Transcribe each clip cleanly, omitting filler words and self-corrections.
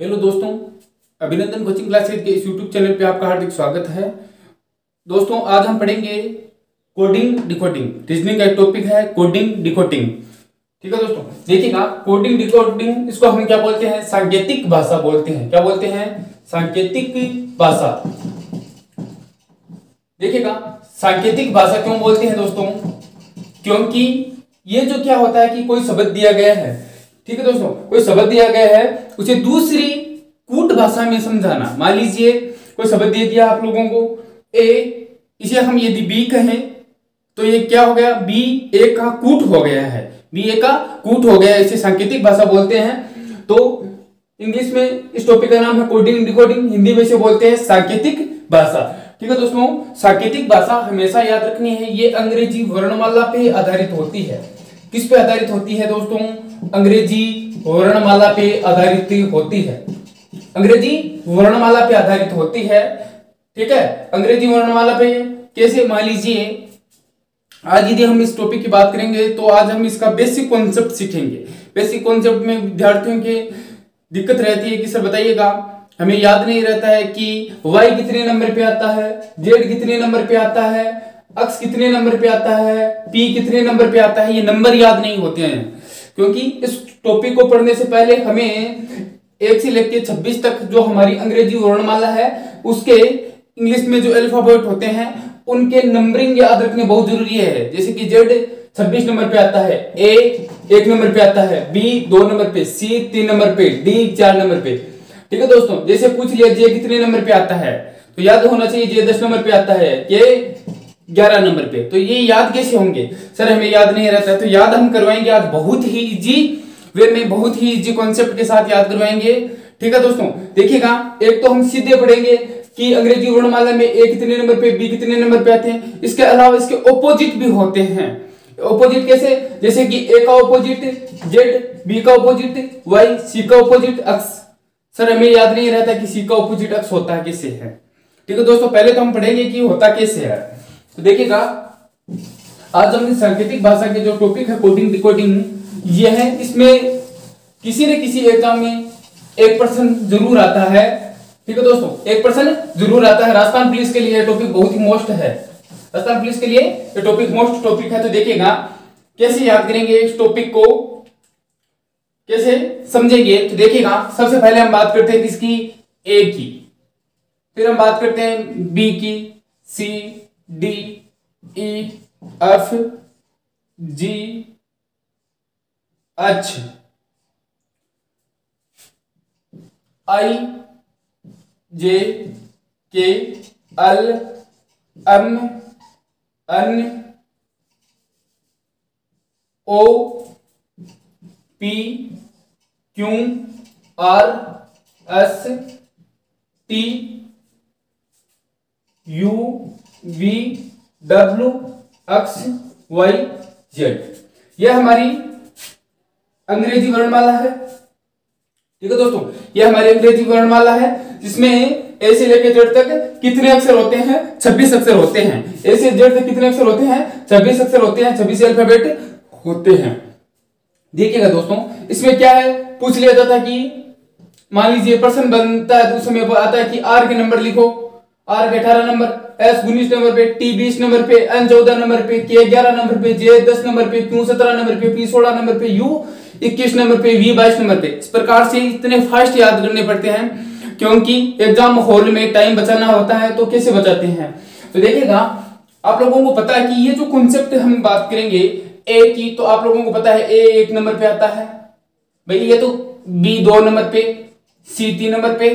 Hello दोस्तों, अभिनंदन coaching classes के इस यूट्यूब चैनल पे आपका हार्दिक स्वागत है। दोस्तों आज हम पढ़ेंगे कोडिंग डिकोडिंग। रीजनिंग का एक टॉपिक है कोडिंग डिकोडिंग। ठीक है दोस्तों, देखिएगा कोडिंग डिकोडिंग इसको हम क्या बोलते हैं? सांकेतिक भाषा बोलते हैं। क्या बोलते हैं? सांकेतिक भाषा। देखिएगा सांकेतिक भाषा क्यों बोलते हैं दोस्तों? क्योंकि ये जो क्या होता है कि कोई शब्द दिया गया है, ठीक है दोस्तों, कोई शब्द दिया गया है उसे दूसरी कूट भाषा में समझाना। मान लीजिए कोई शब्द दे दिया आप लोगों को ए, इसे हम यदि बी कहें तो ये क्या हो गया? बी ए का कूट हो गया है, बी ए का कूट हो गया, इसे सांकेतिक भाषा बोलते हैं। तो इंग्लिश में इस टॉपिक का नाम है कोडिंग डिकोडिंग, हिंदी में इसे बोलते हैं सांकेतिक भाषा। ठीक है दोस्तों, सांकेतिक भाषा हमेशा याद रखनी है, ये अंग्रेजी वर्णमाला पे आधारित होती है। किस पे आधारित होती है दोस्तों? अंग्रेजी वर्णमाला पे आधारित होती है। अंग्रेजी वर्णमाला पे आधारित होती है। ठीक है, अंग्रेजी वर्णमाला पे कैसे? मान लीजिए आज यदि हम इस टॉपिक की बात करेंगे तो आज हम इसका बेसिक कॉन्सेप्ट सीखेंगे। बेसिक कॉन्सेप्ट में विद्यार्थियों के दिक्कत रहती है कि सर बताइएगा हमें याद नहीं रहता है कि y कितने नंबर पे आता है, z कितने नंबर पे आता है, x कितने नंबर पे आता है, p कितने नंबर पे आता है। ये नंबर याद नहीं होते हैं क्योंकि इस टॉपिक को पढ़ने से पहले हमें 1 से लेकर 26 तक जो हमारी अंग्रेजी वर्णमाला है उसके इंग्लिश में जो अल्फाबेट होते हैं उनके नंबरिंग याद रखने बहुत जरूरी है। जैसे कि z 26 नंबर पे आता है, a 1 नंबर पे आता है, b 2 नंबर पे, c 3 नंबर पे, d 4 नंबर पे। ठीक है दोस्तों, जैसे पूछ लिया j कितने नंबर पे आता है तो याद होना चाहिए j 10 नंबर पे आता है, k 11 नंबर पे। तो ये याद कैसे होंगे? सर हमें याद नहीं रहता है, तो याद हम करवाएंगे आज बहुत ही इजी वे में, बहुत ही इजी कॉन्सेप्ट के साथ याद करवाएंगे। ठीक है दोस्तों, देखिएगा एक तो हम सीधे पढ़ेंगे कि अंग्रेजी वर्णमाला में ए कितने नंबर पे, बी कितने नंबर पे आते हैं। इसके अलावा इसके ऑपोजिट भी होते हैं। ऑपोजिट कैसे? जैसे कि ए का ऑपोजिट जेड, बी का ऑपोजिट वाई, सी का ऑपोजिट एक्स। सर हमें याद नहीं रहता कि सी का ऑपोजिट एक्स होता है कैसे है। ठीक है दोस्तों, पहले तो हम पढ़ेंगे कि होता कैसे है। तो देखिएगा आज हमने सांकेतिक भाषा के जो टॉपिक है कोडिंग डिकोडिंग ये है, इसमें किसी न किसी एग्जाम में 1% जरूर आता है। ठीक है दोस्तों, 1% जरूर आता है। राजस्थान पुलिस के लिए टॉपिक बहुत ही मोस्ट है, राजस्थान पुलिस के लिए ये टॉपिक मोस्ट टॉपिक है। तो देखिएगा कैसे याद करेंगे इस टॉपिक को, कैसे समझेंगे। तो देखिएगा सबसे पहले हम बात करते हैं किसकी? ए की, फिर हम बात करते हैं बी की, C D E F G H I J K L M N O P Q R S T U V W X Y Z. यह हमारी अंग्रेजी वर्णमाला है। ठीक है दोस्तों, यह हमारी अंग्रेजी वर्णमाला है जिसमें ए से लेकर जेड तक कितने अक्षर होते हैं? 26 अक्षर होते हैं। ए से जेड तक कितने अक्षर होते हैं? 26 अक्षर होते हैं, 26 अल्फाबेट होते हैं। देखिएगा दोस्तों इसमें क्या है, पूछ लिया जाता है कि मान लीजिए प्रश्न बनता है तो उस समय आता है कि आर के नंबर लिखो, आर के 18 नंबर, एस 19 नंबर पे, टी 20 नंबर पे, एन 14 नंबर पे, के 11 नंबर पे, जे 10 नंबर पे, क्यू 17 नंबर पे, पी 16 नंबर पे, यू 21 नंबर पे, वी 22 नंबर पे। इस प्रकार से इतने फास्ट याद करने पड़ते हैं क्योंकि एग्जाम हॉल में टाइम बचाना होता है। तो कैसे बचाते हैं? तो देखिएगा आप लोगों को पता है कि ये जो कॉन्सेप्ट हम बात करेंगे ए की, तो आप लोगों को पता है ए 1 नंबर पे आता है भाई, ये तो बी 2 नंबर पे, सी 3 नंबर पे,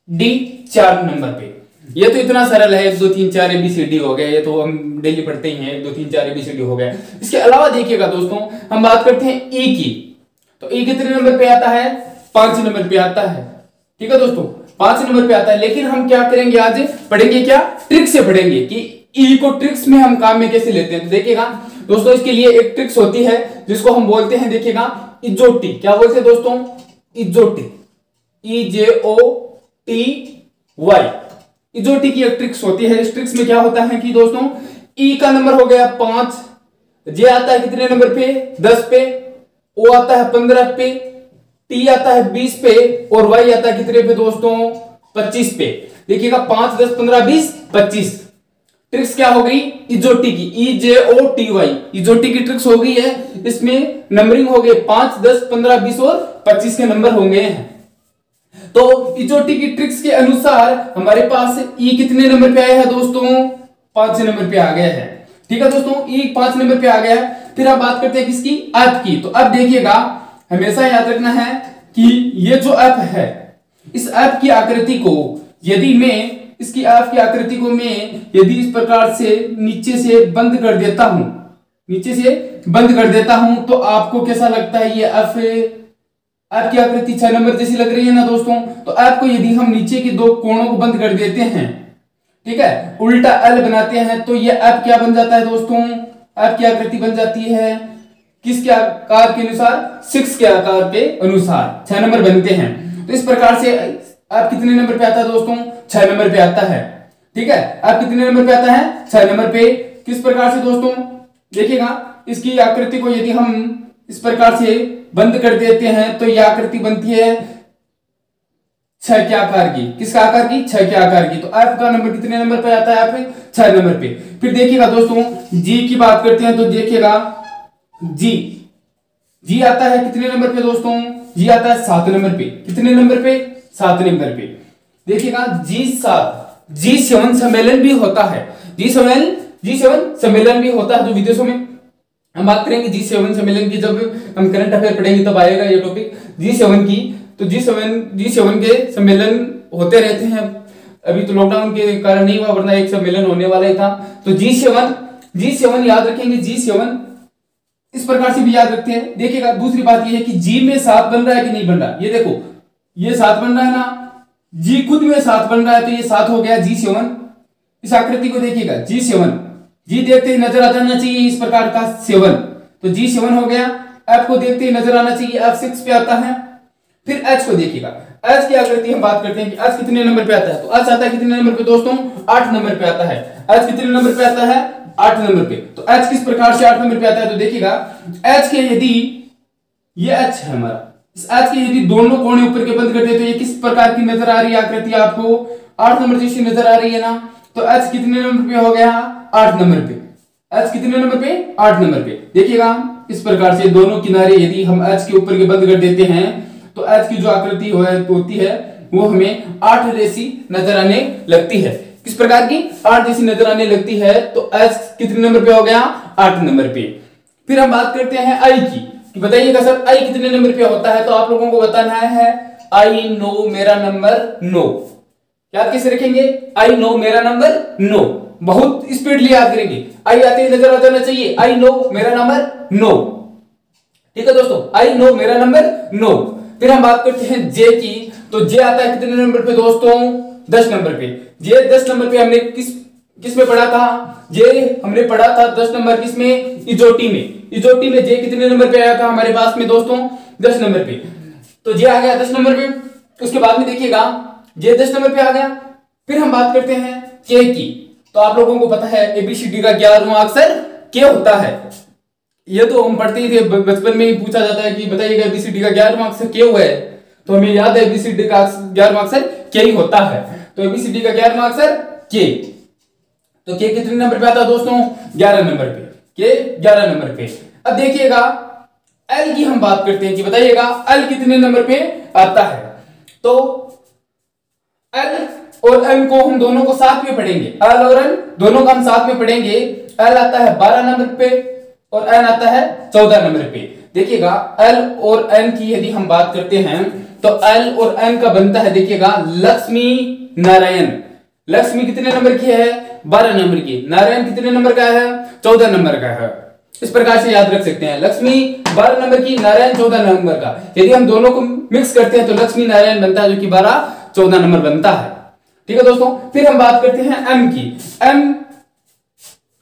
डी 4 नंबर पे। ये तो इतना सरल है, 1 2 3 4 ABCD हो गया, ये तो हम डेली पढ़ते ही हैं, 1 2 3 4 ABCD हो गया। इसके अलावा देखिएगा दोस्तों हम बात करते हैं ई की, तो ई कितने नंबर पे आता है? 5 नंबर पे आता है। ठीक है दोस्तों, 5 नंबर पे आता है। लेकिन हम क्या करेंगे आज? पढ़ेंगे क्या? ट्रिक से पढ़ेंगे कि ई को ट्रिक्स में हम काम में कैसे लेते हैं। तो देखिएगा दोस्तों इसके लिए एक ट्रिक्स होती है जिसको हम बोलते हैं, देखिएगा इजोटी। क्या बोलते हैं दोस्तों? इजोटी, EJOTY। इजोटी की एक ट्रिक्स होती है। इस ट्रिक्स में क्या होता है कि दोस्तों ई का नंबर हो गया 5, जे आता है कितने नंबर पे? 10 पे, ओ आता है 15 पे, टी आता है 20 पे और वाई आता है कितने पे दोस्तों 25 पे। देखिएगा 5 10 15 20 25। ट्रिक्स क्या हो गई इजोटी की, EJOTY इजोटी की ट्रिक्स हो गई है। इसमें नंबरिंग हो गए 5 10 15 20 और 25 के नंबर होंगे हैं। तो इजोटी की ट्रिक्स के अनुसार हमारे पास ई कितने नंबर पे आया है दोस्तों 5 नंबर पे आ गया है। ठीक है दोस्तों ई 5 नंबर पे आ गया है। फिर आप बात करते हैं किसकी ऐप की। तो अब देखिएगा हमेशा याद रखना है कि ये जो ऐप है इस ऐप की आकृति को यदि मैं इसकी ऐप की आकृति को मैं यदि इस प्रकार से नीचे से बंद कर देता हूं, नीचे से बंद कर देता हूं तो आपको कैसा लगता है ये ऐप की आकृति 6 नंबर जैसी लग रही है ना दोस्तों। तो ऐप को यदि हम नीचे के दो कोणों को बंद कर देते हैं, ठीक है, उल्टा एल बनाते हैं तो ये ऐप क्या बन जाता है दोस्तों ऐप की आकृति बन जाती है किसके आकार के अनुसार 6 के आकार के अनुसार 6 नंबर बनते हैं। तो इस प्रकार से ऐप कितने नंबर पे आता है दोस्तों 6 नंबर पे आता है। ठीक है ऐप कितने नंबर पे आता है 6 नंबर पे। किस प्रकार से दोस्तों देखिएगा इसकी आकृति को यदि हम इस प्रकार से बंद कर देते हैं तो यह आकृति बनती है 6 के आकार की। किसका आकार की 6 के आकार की। तो ऐप का नंबर कितने नंबर पे आता है ऐप 6 नंबर पे। फिर देखिएगा दोस्तों जी की बात करते हैं तो देखिएगा जी आता है कितने नंबर पे दोस्तों जी आता है 7 नंबर पे। कितने नंबर पे 7 नंबर पे। देखिएगा G7 सम्मेलन भी होता है। G7 सम्मेलन भी होता है जो विदेशों में हम बात करेंगे G7 सम्मेलन की जब हम करंट अफेयर पढ़ेंगे तब आएगा ये टॉपिक G7 की। तो G7 के सम्मेलन होते रहते हैं। अभी तो लॉकडाउन के कारण नहीं हुआ वरना एक सम्मेलन होने वाला ही था। तो G7 याद रखेंगे। G7 इस प्रकार से भी याद रखते हैं। देखिएगा दूसरी बात यह है कि G में 7 बन रहा है कि नहीं बन रहा। ये देखो ये 7 बन रहा है ना, G खुद में 7 बन रहा है तो ये 7 हो गया G7। इस आकृति को देखिएगा G7 G देखते ही नजर आ जाना चाहिए इस प्रकार का 7 तो G7 हो गया। F को देखते ही नजर आना चाहिए F 6 पे आता है। फिर H को देखिएगा H की आकृति हम बात करते हैं कि H कितने नंबर पे आता है। तो H आता है कितने नंबर पे दोस्तों 8 नंबर पे आता है। H कितने नंबर पे आता है 8 नंबर पे। तो H किस प्रकार से 8 नंबर पे आता है तो देखिएगा H के यदि ये H है हमारा इस H के यदि दोनों कोने ऊपर के बंद कर दे तो ये किस प्रकार की नजर आ रही है आकृति आपको 8 नंबर जैसी नजर आ रही है ना। तो H कितने नंबर पे हो गया 8 नंबर पे। H कितने नंबर पे 8 नंबर पे। देखिएगा इस प्रकार से दोनों किनारे यदि हम H के ऊपर के बंद कर देते हैं तो H की जो आकृति होती है वो हमें 8 जैसी नजर आने लगती है। किस प्रकार की 8 जैसी नजर आने लगती है। तो H कितने नंबर पे हो गया 8 नंबर पे। फिर हम बात करते हैं I की कि बताइएगा सर I कितने नंबर पे होता है। तो आप लोगों को बताना है I नो मेरा नंबर नो। याद कैसे रखेंगे I नो मेरा नंबर नो। बहुत स्पीडली याद करेंगे। I आते ही नजर आ जाना चाहिए I नो मेरा नंबर नो। ठीक है दोस्तों I नो मेरा नंबर नो। फिर हम बात करते हैं J की। तो J आता है कितने नंबर पे दोस्तों 10 नंबर पे। J 10 नंबर पे हमने किस में पढ़ा था J हमने पढ़ा था 10 नंबर किसमें इजोटी में J कितने नंबर पे आया था हमारे पास में दोस्तों 10 नंबर पे। तो J आ गया 10 नंबर पे। उसके बाद में देखिएगा J 10 नंबर पे आ गया। फिर हम बात करते हैं K की। तो आप लोगों को पता है ABCD का 11वां अक्षर K होता है। ये तो हम पढ़ते ही थे बचपन में ही पूछा जाता है कि बताइएगा ABCD का 11वां अक्षर K हुआ है। तो हमें याद है ABCD का 11वां अक्षर K ही होता है। तो ABCD का 11वां अक्षर K। तो K कितने नंबर पे आता है दोस्तों 11 नंबर पे। K 11 नंबर पे। अब देखिएगा L की हम बात करते हैं कि बताइएगा L कितने नंबर पे आता है। तो L और M को हम दोनों को साथ में पढ़ेंगे। L और M दोनों को हम साथ में पढ़ेंगे। L आता है 12 नंबर पे और N आता है 14 नंबर पे। देखिएगा L और N की यदि हम बात करते हैं तो L और N का बनता है देखिएगा लक्ष्मी नारायण। लक्ष्मी कितने नंबर की है 12 नंबर की। नारायण कितने नंबर का है 14 नंबर का है। इस प्रकार से याद रख सकते हैं लक्ष्मी 12 नंबर की नारायण 14 नंबर का। यदि हम दोनों को मिक्स करते हैं तो लक्ष्मी नारायण बनता है जो कि 12 14 नंबर बनता है। ठीक है दोस्तों। फिर हम बात करते हैं M की। M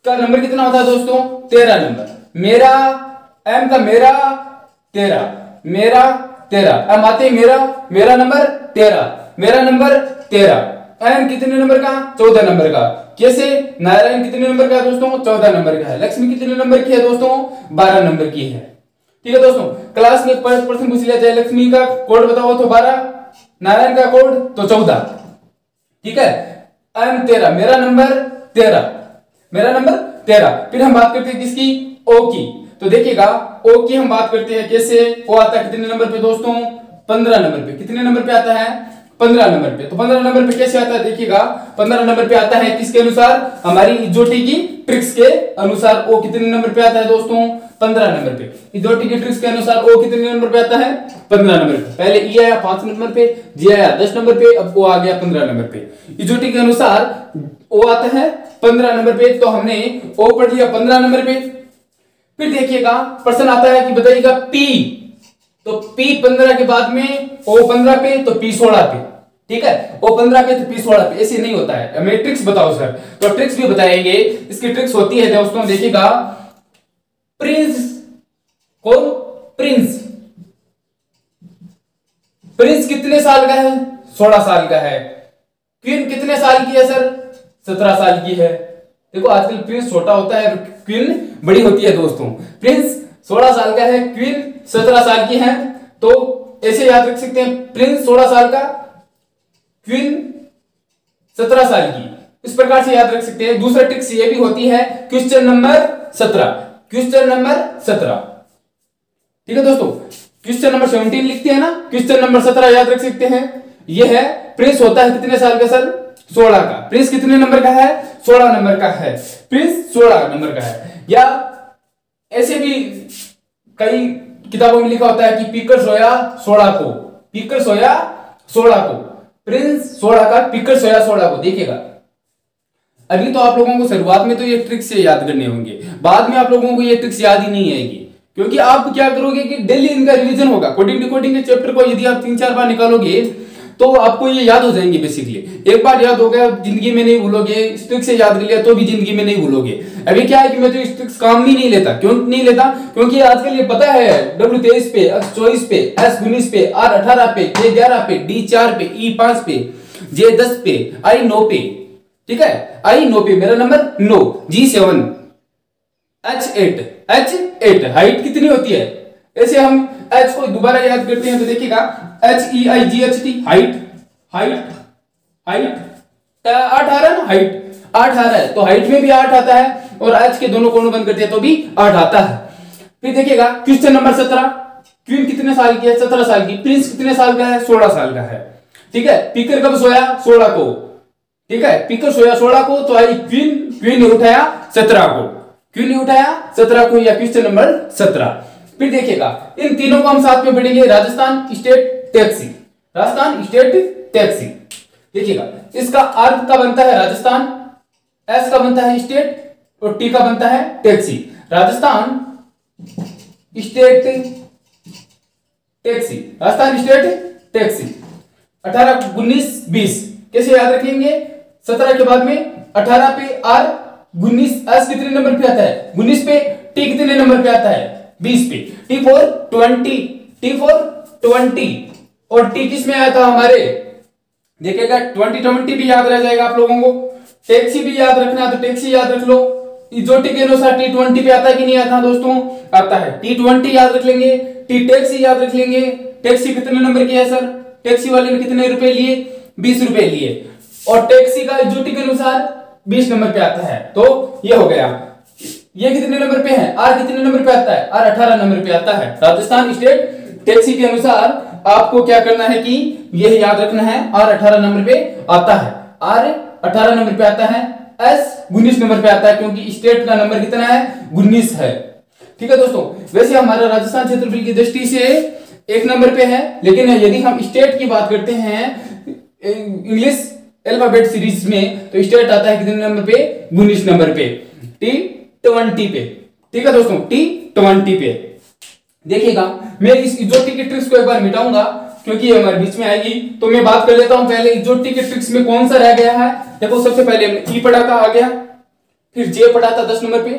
का नंबर कितना होता है दोस्तों 13 नंबर। M का मेरा 13 M आते मेरा नंबर 13 N कितने नंबर का 14 नंबर का। कैसे नारायण कितने नंबर का है दोस्तों 14 नंबर का है। लक्ष्मी कितने नंबर की है दोस्तों 12 नंबर की है। ठीक है दोस्तों, क्लास में प्रश्न पूछ लिया, जयलक्ष्मी का कोड बताओ तो 12, नारायण का कोड तो 14। ठीक है, एम 13, मेरा नंबर 13, मेरा नंबर 13। फिर हम बात करते हैं किसकी, ओ की। तो देखिएगा ओ की हम बात करते हैं कैसे, ओ आता है कितने नंबर पे दोस्तों, 15 नंबर पे। कितने नंबर पे आता है, 15 नंबर पे। तो 15 नंबर पे कैसे आता है, देखिएगा 15 नंबर पे आता है किसके अनुसार, हमारी इजोटी की ट्रिक्स के अनुसार ओ कितने नंबर पे आता है दोस्तों, 15 नंबर पे। इजोटी की ट्रिक्स के अनुसार ओ कितने नंबर पे आता है, 15 नंबर पे। पहले ई आया 5 नंबर पे, जी आया 10 नंबर पे, अब ओ आ गया 15 नंबर पे। इजोटी के अनुसार ओ आता है 15 नंबर पे, तो हमने ओ पढ़ लिया 15 नंबर पे। फिर देखिएगा प्रश्न आता है कि बताइएगा पी, तो P 15 के बाद में O 15 पे तो P 16 पे। ठीक है, O 15 पे तो P 16 पे, ऐसे नहीं होता है। हमें ट्रिक्स बताओ सर, तो ट्रिक्स भी बताएंगे। इसकी ट्रिक्स होती है दोस्तों, देखिएगा प्रिंस, कौन, प्रिंस, प्रिंस कितने साल का है, 16 साल का है। क्वीन कितने साल की है सर, 17 साल की है। देखो आजकल प्रिंस छोटा होता है, क्वीन बड़ी होती है दोस्तों। प्रिंस 16 साल का है, क्वीन 17 साल की है। तो ऐसे याद रख सकते हैं, प्रिंस 16 साल का, क्वीन 17 साल की, इस प्रकार से याद रख सकते हैं। दूसरा ट्रिक्स ये भी होती है, क्वेश्चन नंबर 17, क्वेश्चन नंबर 17। ठीक है दोस्तों, क्वेश्चन नंबर 17 लिखते हैं ना, क्वेश्चन नंबर 17 याद रख सकते हैं। यह है प्रिंस होता है कितने साल का सर, 16 का। प्रिंस कितने नंबर का है, 16 नंबर का है। प्रिंस 16 नंबर का है। या ऐसे भी कई किताबों में लिखा होता है कि पीकर सोया 16 को, पीकर सोया 16 को, प्रिंस 16 का, पीकर सोया 16 को। देखिएगा अभी तो आप लोगों को शुरुआत में तो ये ट्रिक्स से याद करने होंगे, बाद में आप लोगों को ये ट्रिक्स याद ही नहीं आएगी, क्योंकि आप क्या करोगे कि डेली इनका रिवीजन होगा। कोडिंग डिकोडिंग के चैप्टर को यदि आप 3-4 बार निकालोगे तो आपको ये याद हो जाएंगे। बेसिकली एक बार याद हो गया, जिंदगी में नहीं भूलोगे। इस ट्रिक से याद कर लिया तो भी जिंदगी में नहीं भूलोगे। अभी क्या है कि मैं तो इस ट्रिक्स काम भी नहीं लेता। क्यों नहीं लेता, क्योंकि आजकल ये पता है W23 पे, X24 पे, S19 पे, R18 पे, J11 पे, D4 पे, E5 पे, J10 पे, I9 पे। ठीक है, I9 पे, मेरा नंबर 9, G7, H8 हाइट कितनी होती है, ऐसे हम H को दोबारा याद करते हैं तो देखिएगा HEIGHT हाइट, हाइट, हाइट 18 ना, हाइट 18 है, तो हाइट में भी 8 आता है, और H के दोनों कोनों बंद करते हैं तो भी 8 आता है। फिर देखिएगा क्वेश्चन नंबर 17, क्वीन कितने साल की है, 17 साल की। प्रिंस कितने साल का है, 16 साल का है। ठीक है, पीकर कब सोया, 16 को। ठीक है, पीकर सोया 16 को, तो आई क्वीन, क्वीन ने उठाया 17 को, क्यों नहीं उठाया 17 को, या क्वेश्चन नंबर 17। फिर देखिएगा इन तीनों को हम साथ में पढ़ेंगे, Rajasthan state taxi, Rajasthan state taxi. देखिएगा इसका अर्थ का बनता है राजस्थान, एस का बनता है स्टेट, और टी का बनता है taxi. Rajasthan state taxi, Rajasthan state taxi. 18, 19, 20 कैसे याद रखेंगे, 17 के बाद में 18 पे आर, 19 एस कितने नंबर पे आता है, 19 पे, टी कितने नंबर पे आता है, 20 पे, टी फॉर 20, टी फॉर 20, और टी किस में आया था हमारे, देखिएगा 20 भी याद रह जाएगा आप लोगों को। टैक्सी भी याद रखना है तो टैक्सी याद रख लो। इजोटी के अनुसार T20 पे आता है कि नहीं आता दोस्तों, आता है। T20 याद रख लेंगे, टी टैक्सी याद रख लेंगे। टैक्सी कितने नंबर की है सर, टैक्सी वाले ने कितने रुपए लिए, 20 रुपए लिए, और टैक्सी का इजोटी के अनुसार 20 नंबर पे आता है। तो ये हो गया। ये कितने नंबर पे है, आर कितने नंबर पे आता है, आर 18 नंबर पे आता है। राजस्थान स्टेट टैक्सी के अनुसार आपको क्या करना है कि यह याद रखना है, आर 18 नंबर पे आता है, आर 18 नंबर पे आता है, एस 19 नंबर पे आता है, क्योंकि स्टेट का नंबर कितना है, 19 है। ठीक है दोस्तों, वैसे हमारा राजस्थान क्षेत्रफल की दृष्टि से 1 नंबर पे है, लेकिन यदि हम स्टेट की बात करते हैं इंग्लिश अल्फाबेट सीरीज में, तो स्टेट आता है कितने नंबर पे, 19 नंबर पे, T20 पे। ठीक है दोस्तों, T20 पे। देखिएगा मैं इस इजोटी की ट्रिक्स को एक बार मिटाऊंगा, क्योंकि ये हमारे बीच में आएगी, तो मैं बात कर लेता हूं पहले इजोटी के ट्रिक्स में कौन सा रह गया है। देखो सबसे पहले हमने ई पढ़ा था, आ गया, फिर जे पढ़ा था 10 नंबर पे,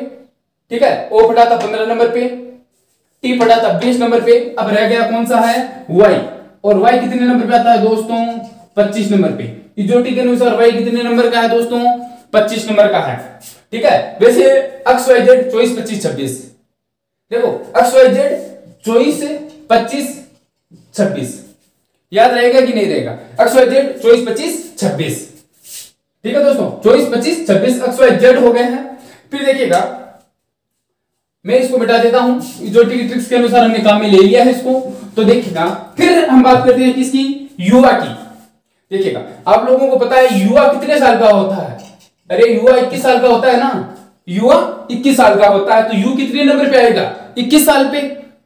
ठीक है, ओ पढ़ा था 15 नंबर पे, टी पढ़ा था 20 नंबर पे, अब रह गया कौन सा है, वाई, और वाई कितने नंबर पे आता है दोस्तों, 25 नंबर पे। इजोटी के अनुसार वाई कितने नंबर का है दोस्तों, 25 नंबर का है। ठीक है, वैसे XYZ 24, 25, 26, देखो XYZ 24, 25, 26। याद रहेगा कि नहीं रहेगा? X Y Z 24, 25, 26। ठीक है दोस्तों, 24, 25, 26 एक्स वाई जेड हो गए हैं। फिर देखिएगा, मैं इसको मिटा देता हूं, जो ट्रिक्स के अनुसार हमने काम में ले लिया है इसको। तो देखिएगा, फिर हम बात करते हैं किसकी? युवा की। देखिएगा, आप लोगों को पता है युवा कितने साल का होता है? अरे युवा 21 साल का होता है ना, युवा 21 साल का होता है। तो यू कितने नंबर पे आएगा? 21 साल पे।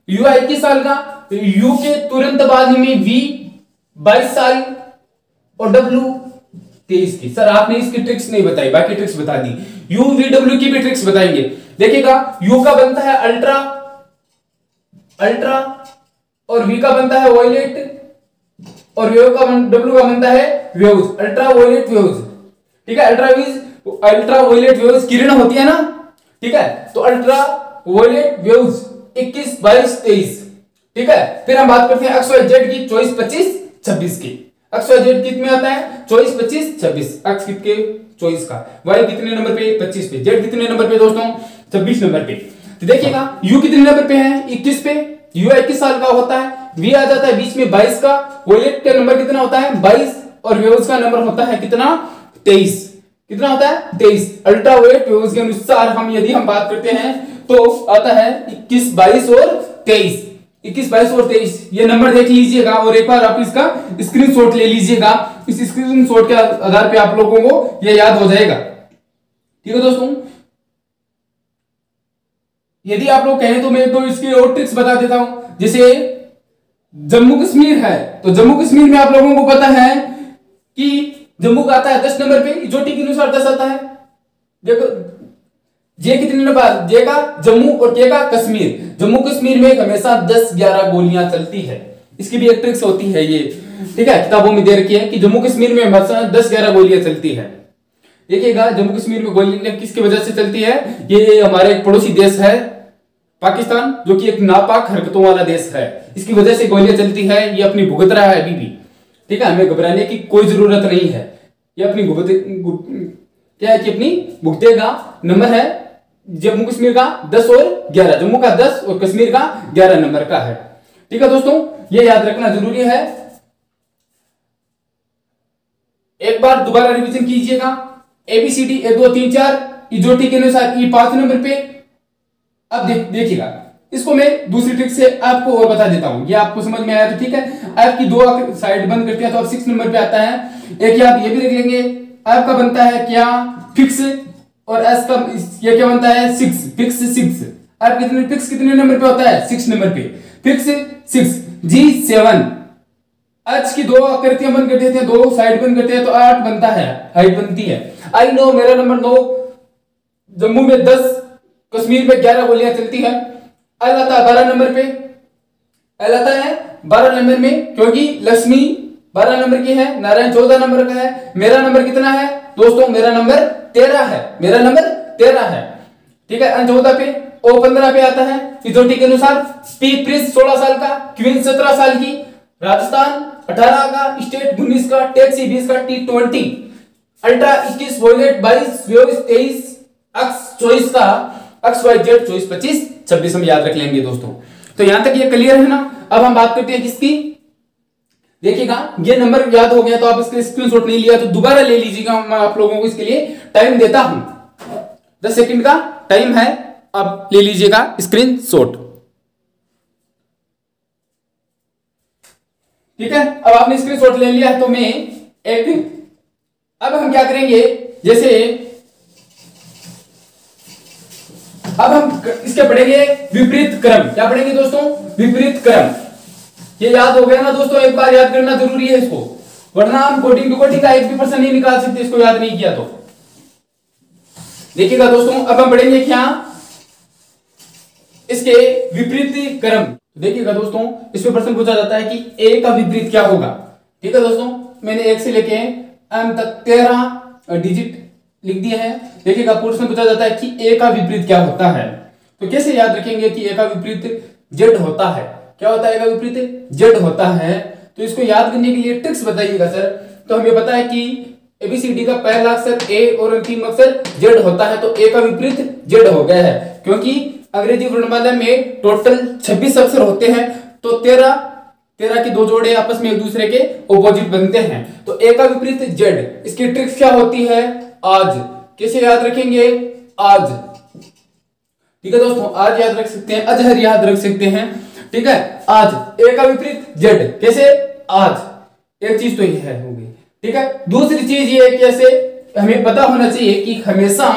युवा 21 साल का, तो यू के तुरंत बाद में वी 22 साल और डब्ल्यू 23 की। सर आपने इसकी ट्रिक्स नहीं बताई, बाकी ट्रिक्स बता दी। यू वी डब्ल्यू की भी ट्रिक्स बताएंगे। देखिएगा, यू का बनता है अल्ट्रा, अल्ट्रा, और वी का बनता है वॉयलेट, और वेव का डब्ल्यू का बनता है वेव्स, अल्ट्रा वॉयलेट वेव्स। ठीक है, अल्ट्रा वॉयलेट वेव्स किरण होती है ना, ठीक है। तो अल्ट्रा वॉयलेट वेव्स 21, 22, 23। ठीक है, फिर हम बात करते हैं एक्स वाई जेड की 24, 25, 26 की। एक्स वाई जेड कितने आता है? 24, 25, 26। एक्स कितने? 24 का। वाई कितने नंबर पे? 25 पे। जेड कितने नंबर पे दोस्तों? 26 नंबर पे। तो देखिएगा, यू कितने नंबर पे है? 21 पे। यू 21 साल का होता है। वी आ जाता है बीच में 22 का। वॉयलेट का नंबर कितना होता है? 22, और वेव्स का नंबर होता है कितना? 23। कितना होता है? 23। अल्ट्रा वॉयलेट वेव्स के अनुसार हम यदि हम बात करते हैं तो आता है 21, 22 और 23। 21, 22 और 23 ये नंबर देख लीजिएगा, और एक बार आप इसका स्क्रीनशॉट ले लीजिएगा। इस स्क्रीनशॉट के आधार पे आप लोगों को यह याद हो जाएगा। ठीक है दोस्तों, यदि आप लोग कहें तो मैं तो इसकी और ट्रिक्स बता देता हूं। जैसे जम्मू कश्मीर है, तो जम्मू कश्मीर में आप लोगों को पता है कि जम्मू का आता है 10 नंबर पे, ज्योति के अनुसार 10 आता है। देखो जे कितने नंबर? जे का जम्मू और के का कश्मीर। जम्मू कश्मीर में हमेशा 10-11 गोलियां चलती है। इसकी भी एक ट्रिक्स होती है ये, ठीक है, किताबों में दे रखी है कि जम्मू कश्मीर में हमेशा 10-11 गोलियां चलती है। देखिएगा, जम्मू कश्मीर में गोलियां किसकी वजह से चलती है? ये हमारे एक पड़ोसी देश है पाकिस्तान, जो कि एक नापाक हरकतों वाला देश है। इसकी वजह से गोलियां चलती है। ये अपनी भुगत रहा है अभी भी। ठीक है, हमें घबराने की कोई जरूरत नहीं है। ये अपनी क्या है कि अपनी भुगतेगा। नंबर है जम्मू कश्मीर का 10 और 11, जम्मू का 10 और कश्मीर का 11 नंबर का है। ठीक है दोस्तों, ये याद रखना जरूरी है। एक बार दोबारा रिवीजन कीजिएगा। एबीसीडी 1 2 3 4 इजोटी के अनुसार ई 5 नंबर पे। अब देखिएगा, इसको मैं दूसरी ट्रिक से आपको और बता देता हूं। ये आपको समझ में आया तो ठीक है। आपकी दो साइड बंद करते हैं तो आप 6 नंबर पे आता है। एक आप ये भी रख लेंगे, आपका बनता है क्या? फिक्स, और एस का ये क्या बनता है? 6, फिक्स 6। आप कितने फिक्स कितने नंबर पे होता है? 6 नंबर पे। फिक्स 6, जी 7। एच की दो आकृतियां बंद कर देते हैं, दो साइड बंद करते हैं तो 8 बनता है, हाइट बनती है। आई नो मेरा नंबर 9, जम्मू में 10, कश्मीर में 11 गोलियां चलती है। एल आता है 12 नंबर पे। एल आता है 12 नंबर में, क्योंकि लक्ष्मी 12 नंबर की है, नारायण 14 नंबर का है। मेरा नंबर कितना है दोस्तों? मेरा नंबर 13 है। मेरा नंबर 13 है। ठीक है, 14 पे। ओ 15 पे आता है इजोटी के अनुसार। पी प्रिंस 16 साल का, क्वीन 17 साल की, राजस्थान 18 का, स्टेट 19 का, टैक्सी 20 का, T20, ultra 21, violet 22, waves 23, x 24 का, एक्स वाई जेड 24, 25, 26 हम याद रख लेंगे दोस्तों। तो यहां तक ये क्लियर है ना? अब हम बात करते हैं किसकी? देखिएगा, ये नंबर याद हो गया तो आप इसके स्क्रीनशॉट नहीं लिया तो दोबारा ले लीजिएगा। मैं आप लोगों को इसके लिए टाइम देता हूं, 10 सेकंड का टाइम है, अब ले लीजिएगा स्क्रीनशॉट। ठीक है, अब आपने स्क्रीनशॉट ले लिया है तो मैं अब हम क्या करेंगे? जैसे अब हम इसके पढ़ेंगे विपरीत क्रम। क्या पढ़ेंगे दोस्तों? विपरीत क्रम। ये याद हो गया ना दोस्तों? एक बार याद करना जरूरी है इसको, वरना हम कोडिंग टू कोडिंग का 1% नहीं निकाल सकते इसको याद नहीं किया तो। देखिएगा दोस्तों, अब हम पढ़ेंगे क्या? इसके विपरीत क्रम। देखिएगा दोस्तों, इसमें प्रश्न पूछा जाता है कि ए का विपरीत क्या होगा। ठीक है दोस्तों, मैंने 1 से लेके एम तक 13 डिजिट लिख दिए हैं। देखिएगा, प्रश्न पूछा जाता है कि ए का विपरीत क्या होता है। तो कैसे याद रखेंगे कि ए का विपरीत जेड होता है? क्या होता है ए का विपरीत? जेड होता है। तो इसको याद करने के लिए ट्रिक्स बताइएगा सर। तो हमें पता है कि एबीसीडी का पहला अक्षर ए और अंतिम अक्षर जेड होता है, तो ए का विपरीत जेड हो गया है, क्योंकि अंग्रेजी वर्णमाला में टोटल 26 अक्षर होते हैं, तो 13 के दो जोड़े आपस में एक दूसरे के ऑपोजिट बनते हैं। तो ए का विपरीत जेड, इसकी ट्रिक्स क्या होती है? आज। कैसे याद रखेंगे? आज। ठीक है दोस्तों, आज याद रख सकते हैं, अजहर याद रख सकते हैं। ठीक है, आज। ए का विपरीत जेड, कैसे? आज। एक चीज तो ये है, हो गई। ठीक है, दूसरी चीज ये कैसे हमें पता होना चाहिए कि हमेशा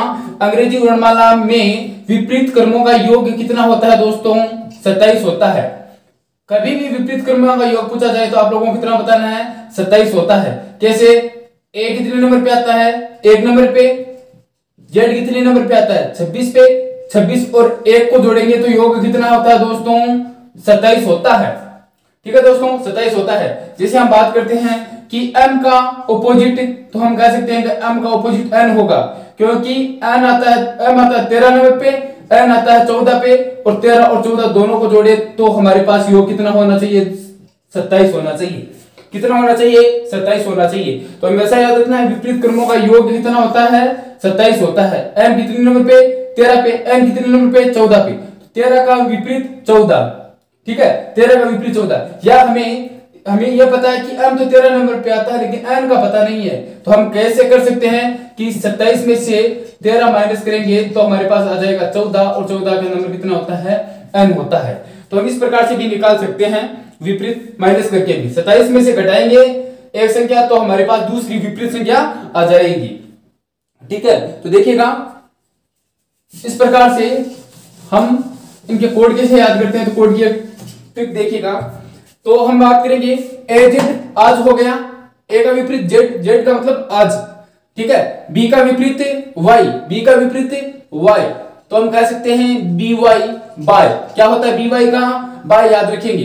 अंग्रेजी वर्णमाला में विपरीत क्रमों का योग कितना होता है दोस्तों? 27 होता है। कभी भी विपरीत क्रमों का योग पूछा जाए तो आप लोगों को कितना बताना है? 27 होता है। कैसे? ए कितने नंबर पे आता है? 1 नंबर पे। जेड कितने नंबर पे आता है? 26 पे। 26 और 1 को जोड़ेंगे तो योग कितना होता है दोस्तों? 27 होता है। ठीक है दोस्तों, 27 होता है। जैसे हम बात करते हैं कि m का ऑपोजिट, तो हम कह सकते हैं कि m का ऑपोजिट n होगा, क्योंकि m आता है 13 नंबर पे, n आता है 14 पे, और 13 और 14 दोनों को जोड़े तो हमारे पास योग कितना होना चाहिए? 27 होना चाहिए। कितना होना चाहिए? 27 होना चाहिए। तो हमेशा याद रखना है विपरीत क्रमों का योग कितना होता है? 27 होता है। m कितने नंबर पे? 13 पे। n कितने नंबर पे? 14 पे। 13 का विपरीत 14। ठीक है, 13 का विपरीत 14। या हमें यह पता है कि m तो 13 नंबर पे आता है, लेकिन n का पता नहीं है, तो हम कैसे कर सकते हैं कि 27 में से 13 माइनस करेंगे तो हमारे पास आ जाएगा 14, और 14 का नंबर कितना होता है? n होता है। तो हम इस प्रकार से भी निकाल सकते हैं, विपरीत माइनस करके भी। 27 में से घटाएंगे एक संख्या तो हमारे पास दूसरी विपरीत संख्या आ जाएगी। ठीक है, तो देखिएगा इस प्रकार से हम इनके कोड कैसे याद करते हैं। तो कोड की ट्रिक देखिएगा। तो हम बात करेंगे ए जेड, आज हो गया। ए का विपरीत जेड, जेड का मतलब आज। ठीक है, बी का विपरीत वाई, बी का विपरीत वाई, तो हम कह सकते हैं बी वाई बाय। क्या होता है बी वाई का? बाय याद रखेंगे।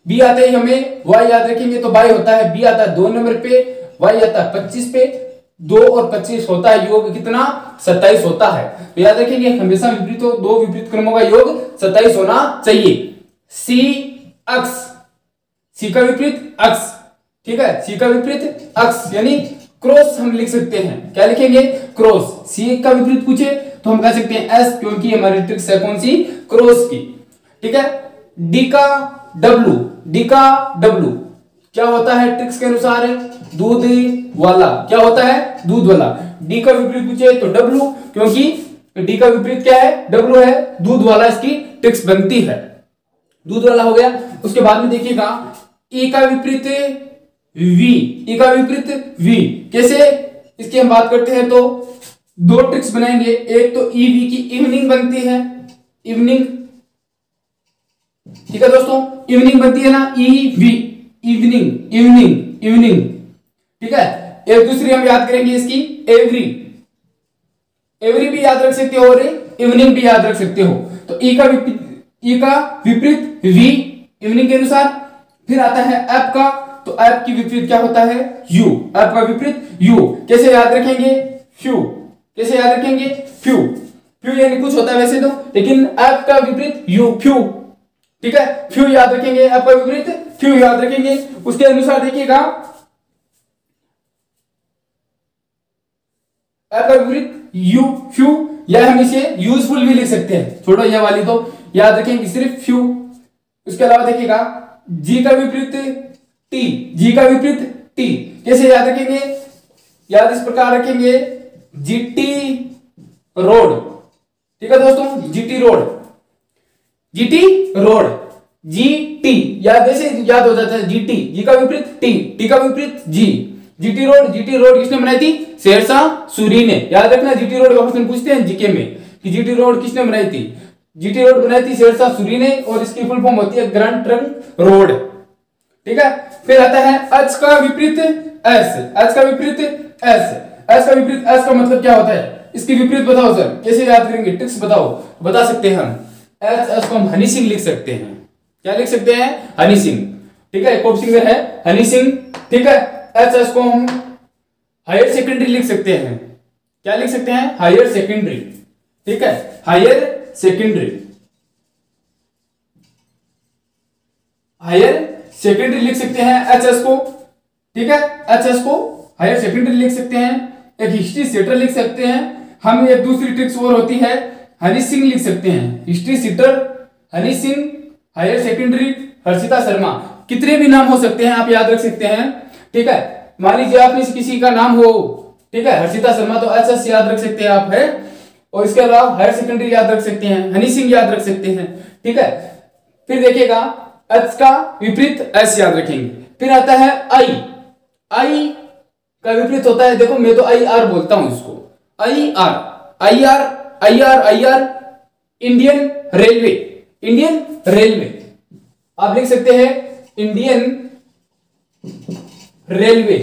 बी आते ही हमें वाई याद रखेंगे तो बाय होता है। बी आता है 2 नंबर पे, वाई आता है 25 पे। 2 और 25 होता है योग कितना? 27 होता है। तो याद रखेंगे हमेशा विपरीत हो, दो विपरीत क्रमों का योग 27 होना चाहिए। सी अक्स, सी का विपरीत अक्स। ठीक है, सी का विपरीत अक्स यानी क्रॉस हम लिख सकते हैं। क्या लिखेंगे? क्रॉस। सी का विपरीत पूछे तो हम कह सकते हैं एस, क्योंकि हमारी ट्रिक्स है कौन सी? क्रॉस की। ठीक है, डी का डब्लू, डी का डब्लू क्या होता है ट्रिक्स के अनुसार? दूध वाला। क्या होता है? दूध वाला। डी का विपरीत पूछे तो डब्लू, क्योंकि डी का विपरीत क्या है? डब्लू है, दूध वाला इसकी ट्रिक्स बनती है। दूध वाला हो गया। उसके बाद में देखिएगा ई का विपरीत वी, ई का विपरीत वी कैसे? इसकी हम बात करते हैं तो दो ट्रिक्स बनाएंगे। एक तो ईवी की इवनिंग बनती है, इवनिंग। ठीक है दोस्तों, इवनिंग बनती है ना, ईवी, इवनिंग, इवनिंग, इवनिंग। ठीक है, एक दूसरी हम याद करेंगे इसकी एवरी, एवरी भी याद रख सकते हो और इवनिंग भी याद रख सकते हो। तो ई का विपरीत वी इवनिंग के अनुसार। फिर आता है एप का, तो एप की विपरीत क्या होता है? यू, एप का विपरीत यू। कैसे याद रखेंगे? फ्यू। कैसे याद रखेंगे? फ्यू, फ्यू यानी कुछ होता है वैसे तो, लेकिन एप का विपरीत यू, फ्यू। ठीक है, फ्यू याद रखेंगे, एप का विपरीत फ्यू याद रखेंगे। उसके अनुसार देखिएगा एप का विपरीत यू, फ्यू, या हम इसे यूजफुल भी लिख सकते हैं। छोड़ो यह वाली तो याद रखेंगे सिर्फ फ्यू। उसके अलावा देखिएगा जी का विपरीत टी, जी का विपरीत टी कैसे याद रखेंगे? याद इस प्रकार रखेंगे, जीटी रोड। ठीक है दोस्तों, GT road, GT road, GT याद ऐसे याद हो जाता है। जीटी, जी का विपरीत टी, टी का विपरीत जी। जीटी रोड, जीटी रोड किसने बनाई थी? शेरशाह सूरी ने। याद रखना, जीटी रोड का क्वेश्चन पूछते हैं जीके में कि जीटी रोड किसने बनाई थी? जीटी रोड बनाई थी शेरशाह सूरी ने, और इसकी फुल फॉर्म होती है ग्रैंड ट्रंक रोड। ठीक है, फिर आता है एच का विपरीत एस, एच का विपरीत एस, एस का विपरीत एस का मतलब क्या होता है? इसकी विपरीत बताओ सर, कैसे याद करेंगे? ट्रिक्स बताओ। बता सकते हैं हम एच एस को हम हनी सिंह लिख सकते हैं। क्या लिख सकते हैं? हनी सिंह। ठीक है, पॉप सिंगर है हनी सिंह। ठीक है, एच एस को हम हायर सेकेंडरी लिख सकते हैं। क्या लिख सकते हैं? Higher secondary. ठीक है, हायर सेकेंडरी, हायर सेकेंडरी लिख सकते हैं एच एस को। ठीक है, एच एस को हायर सेकेंडरी लिख सकते हैं। एक हिस्ट्री सेटर लिख सकते हैं हम। एक दूसरी ट्रिक्स और होती है, हनी सिंह लिख सकते हैं, history sheeter Honey Singh, higher secondary Harshita Sharma. कितने भी नाम हो सकते हैं, आप याद रख सकते हैं। ठीक है, मान लीजिए आप में से किसी का नाम हो, ठीक है, हर्षिता शर्मा, तो एचएस याद रख सकते हैं आप, है। और इसके अलावा हायर सेकेंडरी याद रख सकते हैं, हनी सिंह याद रख सकते हैं। ठीक है, फिर देखिएगा एच का विपरीत एस याद रखेंगे। फिर आता है आई, आई का विपरीत होता है, देखो मैं तो आई आर बोलता हूं इसको, I R, I R, I R, I R, Indian railway, Indian railway. आप लिख सकते हैं Indian railway,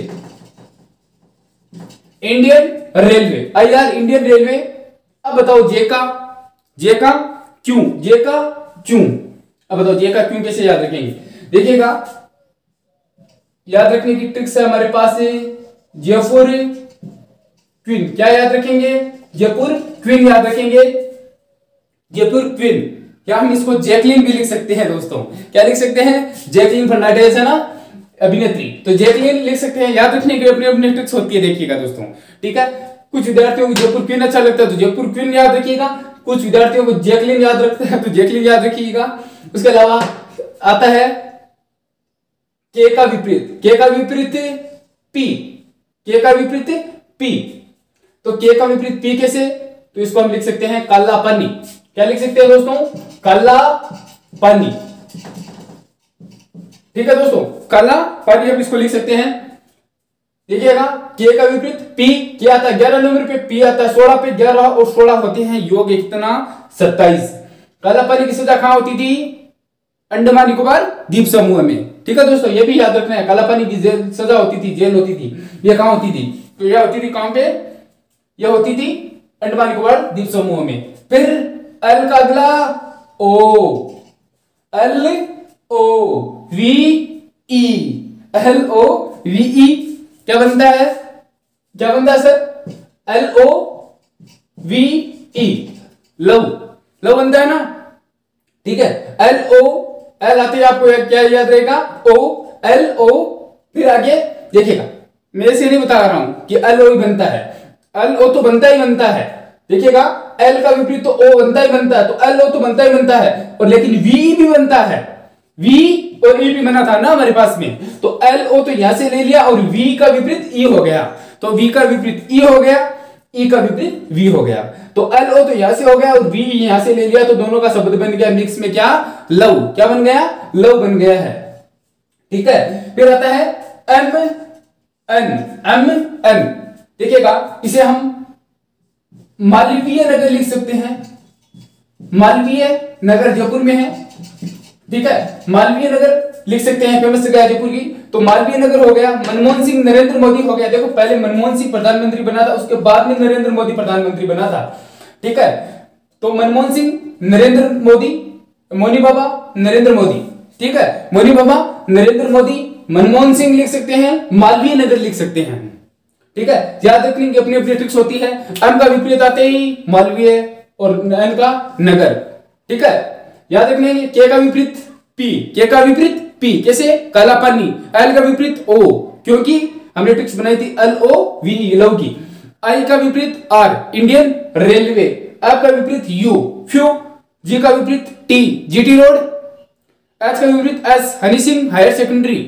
Indian railway, I R, Indian railway. अब बताओ जे का, जे का क्यों, जे का क्यों, अब बताओ जे का क्यों कैसे याद रखेंगे। देखिएगा, याद रखने की ट्रिक्स है हमारे पास है, जयपुर क्वीन, क्या याद रखेंगे, जयपुर क्वीन याद रखेंगे, जयपुर क्वीन। क्या हम इसको जैकलिन भी लिख सकते हैं दोस्तों, क्या लिख सकते हैं, जैकलिन फर्नांडिस है ना अभिनेत्री, तो जैकलिन लिख सकते हैं। याद रखने की अपनी अपनी ट्रिक्स होती है, देखिएगा दोस्तों। ठीक है, कुछ विद्यार्थियों को जयपुर क्वीन अच्छा लगता है तो जयपुर क्वीन याद रखिएगा, कुछ विद्यार्थियों को जैकलिन याद रखते हैं तो जैकलिन याद रखिएगा। उसके अलावा आता है के का विपरीत, के का विपरीत पी, के का विपरीत पी, तो के का विपरीत पी कैसे, तो इसको हम लिख सकते हैं काला पानी। क्या लिख सकते हैं दोस्तों, काला पानी। ठीक है दोस्तों, काला पानी हम इसको लिख सकते हैं। देखिएगा, के का विपरीत पी, क्या आता है 11 नंबर पे, पी आता है 16 पे, 11 और 16 होते हैं योग कितना 27। काला पानी की सजा कहां होती थी, अंडमान निकोबार द्वीप समूह में। ठीक है दोस्तों, ये भी याद रखना है, काला पानी की जेल सजा होती थी, जेल होती थी, ये कहां होती थी, तो यह होती थी कहां पे, यह होती थी अंडमान निकोबार द्वीप समूह में। फिर एल का अगला O, L O V E, L O V E क्या बनता है, क्या बनता है sir, L O V E, love, love बनता है ना। ठीक है, एल ओ, एल आते ही आपको क्या याद रहेगा, ओ, एल ओ, फिर आगे देखिएगा, मैं ऐसे नहीं बता रहा हूं कि एल ओ ही बनता है, एल ओ तो बनता ही बनता है। देखिएगा, एल का विपरीत तो ओ बनता ही बनता है, तो एल ओ तो बनता ही बनता है, और लेकिन वी भी बनता है, वी और ई भी बना था ना हमारे पास में, तो एल ओ तो यहां से ले लिया और वी का विपरीत ई हो गया, तो वी का विपरीत ई हो गया, ई का विपरीत वी हो गया, तो एल ओ तो यहां से हो गया और वी यहां से ले लिया, तो दोनों का शब्द बन गया मिक्स में क्या, लव, क्या बन गया, लव बन गया है। ठीक है, फिर आता है एम एन, एम एन, देखिएगा इसे हम मालवीय नगर लिख सकते हैं, मालवीय नगर जयपुर में है। ठीक है, मालवीय नगर लिख सकते हैं, फेमस जगह है जयपुर की, तो मालवीय नगर हो गया। मनमोहन सिंह नरेंद्र मोदी हो गया, देखो पहले मनमोहन सिंह प्रधानमंत्री बना था, उसके बाद में नरेंद्र मोदी प्रधानमंत्री बना था। ठीक है, तो मनमोहन सिंह नरेंद्र मोदी, मोनी बाबा नरेंद्र मोदी, ठीक है, मोनी बाबा नरेंद्र मोदी, मनमोहन सिंह लिख सकते हैं, मालवीय नगर लिख सकते हैं। ठीक है, याद रखने की अपनी अपनी ट्रिक्स होती है। एम का विपरीत आते ही मालवीय और एन का नगर। ठीक है, याद रखने के का विपरीत पी, के का विपरीत पी कैसे, काला पानी। एल का विपरीत ओ, क्योंकि हमने ट्रिक्स बनाई थी एल ओ वी लव की। आई का विपरीत आर, इंडियन रेलवे। एफ का विपरीत यू, फ्यू। जी का विपरीत टी, जीटी रोड। एच का विपरीत S, Honey Singh higher secondary.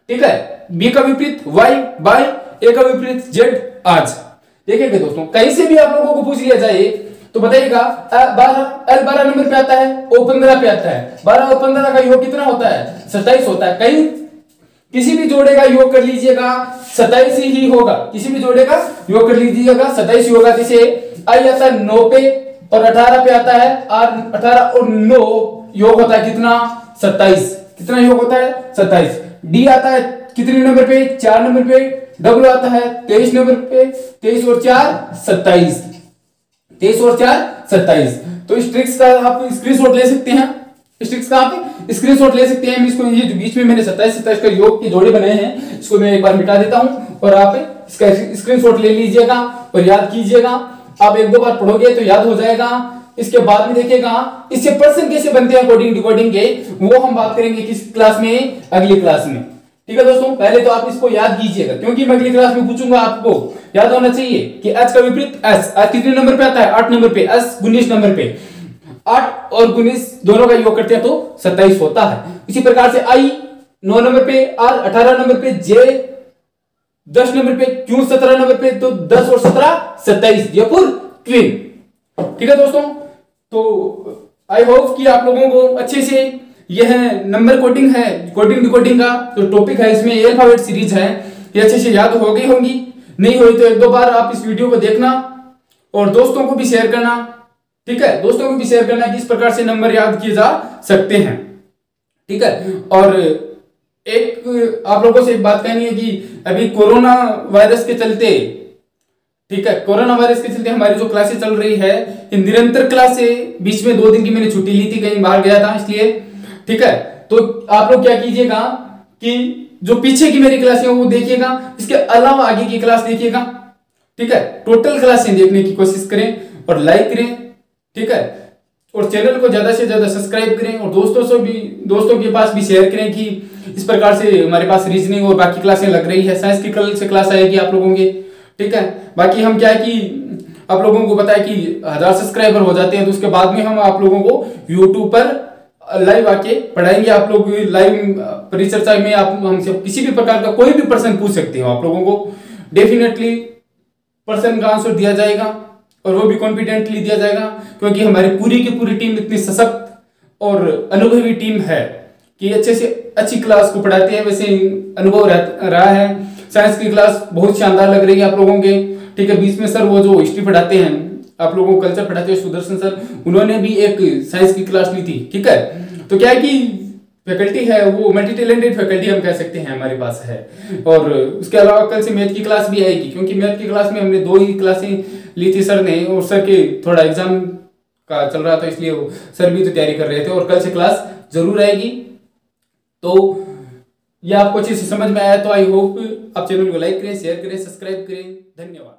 ठीक है, बी का विपरीत वाई, बाय। ए का विपरीत जेड, आज। देखिएगा दोस्तों, कहीं से भी आप लोगों को पूछ लिया जाए तो बताइएगा, एल 12 नंबर पे आता है, ओ 15 पे आता है। 12 और 15 का योग कितना होता है, 27 होता है। कहीं किसी भी जोड़े का योग कर लीजिएगा 27 ही होगा, किसी भी जोड़े का योग कर लीजिएगा 27 ही होगा। जैसे आई आता है 9 पे और 18 पे आता है, और 18 और 9 योग होता है कितना, 27। कितना योग होता है, 27। डी आता है कितने नंबर पे, 4 नंबर पे। डब्ल्यू आता है 23 नंबर पे, 23 और 4 27, 23 और 4 27। तो इस ट्रिक्स का आप स्क्रीनशॉट ले सकते हैं, इस ट्रिक्स का आप स्क्रीनशॉट ले सकते हैं। इसको ये जो बीच में मैंने 27 का योग के जोड़े बनाए हैं, इसको मैं एक बार मिटा देता हूं और आप इसका स्क्रीनशॉट ले लीजिएगा और याद कीजिएगा। आप एक दो बार पढ़ोगे तो याद हो जाएगा। इसके बाद में देखिएगा इससे प्रश्न कैसे बनते हैं कोडिंग डिकोडिंग के, वो हम बात करेंगे किस क्लास में, अगली क्लास में। ठीक है दोस्तों, पहले तो आप इसको याद कीजिएगा क्योंकि मैं अगली क्लास में पूछूंगा, आपको याद होना चाहिए कि h का विपरीत s, h कितने नंबर पे आता है, 8 नंबर पे, s 19 नंबर पे, 8 और 19 दोनों का योग करते हैं तो 27 होता है। इसी प्रकार से I 9 नंबर पे, R 18 नंबर पे, J 10 नंबर पे, Q 17 नंबर पे, तो 10 और 17 27, जयपुर ट्विन। ठीक है दोस्तों, तो आई होप कि आप लोगों को अच्छे से यह नंबर कोडिंग है, कोडिंग डिकोडिंग का जो टॉपिक है, इसमें अल्फाबेट सीरीज है, ये अच्छे से याद हो गई होंगी। नहीं हुई तो एक दो बार आप इस वीडियो को देखना और दोस्तों को भी शेयर करना। ठीक है, दोस्तों को भी शेयर करना कि इस प्रकार से नंबर याद किए जा सकते हैं। ठीक है, और एक आप लोगों से एक बात कहनी है कि अभी कोरोना वायरस के चलते, ठीक है, कोरोना वायरस के चलते हमारी जो क्लासेस चल रही है, निरंतर क्लासें, बीच में 2 दिन की मैंने छुट्टी ली थी, कहीं बाहर गया था इसलिए। ठीक है, तो आप लोग क्या कीजिएगा कि जो पीछे की मेरी क्लासें वो देखिएगा, इसके अलावा आगे की क्लास देखिएगा। ठीक है, टोटल क्लासें देखने की कोशिश करें और लाइक करें। ठीक है, और चैनल को ज्यादा से ज्यादा सब्सक्राइब करें और दोस्तों के पास भी शेयर करें कि इस प्रकार से हमारे पास रीजनिंग और बाकी क्लासें लग रही है। साइंस की कल से क्लास आएगी आप लोगों के। ठीक है, बाकी हम क्या है कि आप लोगों को बताया कि 1000 सब्सक्राइबर हो जाते हैं तो उसके बाद में हम आप लोगों को यूट्यूब पर लाइव आके पढ़ाएंगे। आप लोग लाइव परिचर्चा में आप हमसे किसी भी प्रकार का कोई भी प्रश्न पूछ सकते हो, आप लोगों को डेफिनेटली प्रश्न का आंसर दिया जाएगा और वो भी कॉन्फिडेंटली दिया जाएगा, क्योंकि हमारी पूरी की पूरी टीम इतनी सशक्त और अनुभवी टीम है कि अच्छे से अच्छी क्लास को पढ़ाते हैं। वैसे अनुभव रहा है, साइंस की क्लास बहुत शानदार लग रही है आप लोगों के। ठीक है, बीच में सर वो जो हिस्ट्री पढ़ाते हैं, आप लोगों को कल्चर पढ़ाते हैं, सुदर्शन सर, उन्होंने भी एक साइंस की क्लास ली थी। ठीक है, तो क्या है कि फैकल्टी है वो मल्टी टैलेंटेड फैकल्टी हम कह सकते हैं हमारे पास है। और उसके अलावा कल से मैथ की क्लास भी आएगी, क्योंकि मैथ की क्लास में हमने 2 ही क्लासें ली थी सर ने, और सर के थोड़ा एग्जाम का चल रहा था इसलिए वो सर भी तो तैयारी कर रहे थे, और कल से क्लास जरूर आएगी। तो ये आपको अच्छे से समझ में आया तो आई होप आप चैनल को लाइक करें, शेयर करें, सब्सक्राइब करें। धन्यवाद।